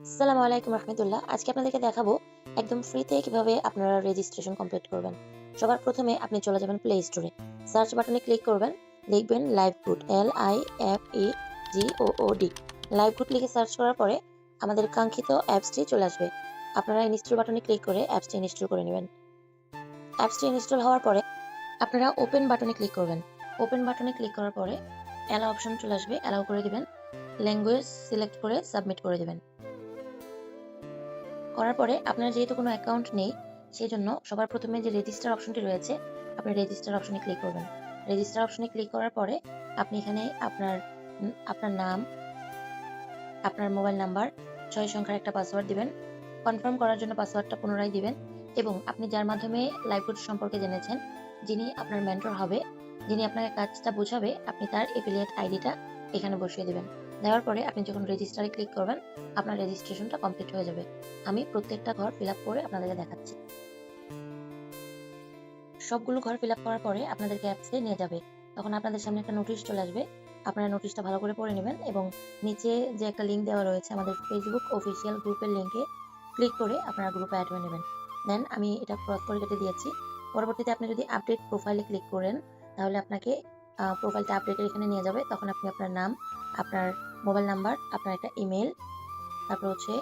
আসসালামু আলাইকুম রহমতুল্লাহ। আজকে আপনাদেরকে দেখাবো একদম ফ্রিতে কিভাবে আপনারা রেজিস্ট্রেশন কমপ্লিট করবেন। সবার প্রথমে আপনি চলে যাবেন প্লে স্টোরে, সার্চ বাটনে ক্লিক করবেন, লিখবেন লাইভগুড, LIFEGOOD। লাইভগুড লিখে সার্চ করার পরে আমাদের কাঙ্ক্ষিত অ্যাপসটি চলে আসবে। আপনারা ইনস্টল বাটনে ক্লিক করে অ্যাপসটি ইনস্টল করে নেবেন। অ্যাপসটি ইনস্টল হওয়ার পরে আপনারা ওপেন বাটনে ক্লিক করবেন। ওপেন বাটনে ক্লিক করার পরে অ্যালাউ অপশন চলে আসবে, অ্যালাউ করে দিবেন। ল্যাঙ্গুয়েজ সিলেক্ট করে সাবমিট করে দিবেন। করার পরে আপনার যেহেতু কোনো অ্যাকাউন্ট নেই, সেজন্য সবার প্রথমে যে রেজিস্টার অপশনটি রয়েছে, আপনি রেজিস্টার অপশনে ক্লিক করবেন। রেজিস্টার অপশনে ক্লিক করার পরে আপনি এখানে আপনার নাম, আপনার মোবাইল নাম্বার, 6 সংখ্যার একটা পাসওয়ার্ড দিবেন। কনফার্ম করার জন্য পাসওয়ার্ডটা পুনরায় দিবেন এবং আপনি যার মাধ্যমে লাইভগুড সম্পর্কে জেনেছেন, যিনি আপনার মেন্টর হবে, যিনি আপনাকে কাজটা বোঝাবে, আপনি তার এফিলিয়েট আইডিটা এখানে বসিয়ে দিবেন। দেওয়ার পরে আপনি যখন রেজিস্টারে ক্লিক করবেন, আপনার রেজিস্ট্রেশনটা কমপ্লিট হয়ে যাবে। আমি প্রত্যেকটা ঘর ফিল আপ করে আপনাদেরকে দেখাচ্ছি। সবগুলো ঘর ফিল আপ করার পরে আপনাদেরকে অ্যাপসে নিয়ে যাবে। তখন আপনাদের সামনে একটা নোটিশ চলে আসবে। আপনারা নোটিশটা ভালো করে পড়ে নেবেন এবং নিচে যে একটা লিঙ্ক দেওয়া রয়েছে আমাদের ফেসবুক অফিসিয়াল গ্রুপের লিঙ্কে ক্লিক করে আপনারা গ্রুপে অ্যাড হয়ে নেবেন। দেন আমি এটা ক্রস করে কেটে দিয়েছি। পরবর্তীতে আপনি যদি আপডেট প্রোফাইলে ক্লিক করেন, তাহলে আপনাকে প্রোফাইলটা আপডেটের এখানে নিয়ে যাবে। তখন আপনি আপনার নাম, আপনার মোবাইল নাম্বার, আপনার একটা ইমেল, তারপর হচ্ছে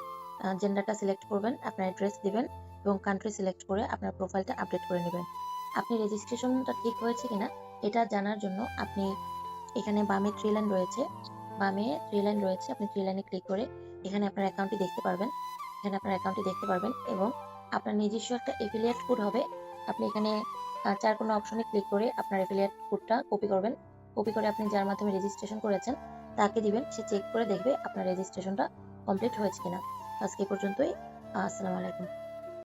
জেন্ডারটা সিলেক্ট করবেন, আপনার অ্যাড্রেস দিবেন এবং কান্ট্রি সিলেক্ট করে আপনার প্রোফাইলটা আপডেট করে নেবেন। আপনি রেজিস্ট্রেশনটা ঠিক হয়েছে কিনা এটা জানার জন্য আপনি এখানে বামে থ্রি লাইন রয়েছে, আপনি থ্রি লাইনে ক্লিক করে এখানে আপনার অ্যাকাউন্টটি দেখতে পারবেন। এবং আপনার নিজস্ব একটা এফিলিয়েট কোড হবে। আপনি এখানে 4 কোনো অপশনে ক্লিক করে আপনার এফিলিয়েট কোডটা কপি করবেন। কপি করে আপনি যার মাধ্যমে রেজিস্ট্রেশন করেছেন তাকে দিবেন। সে চেক করে দেখবে আপনার রেজিস্ট্রেশনটা কমপ্লিট হয়েছে কিনা। আজকে এ পর্যন্তই। আসসালামু আলাইকুম।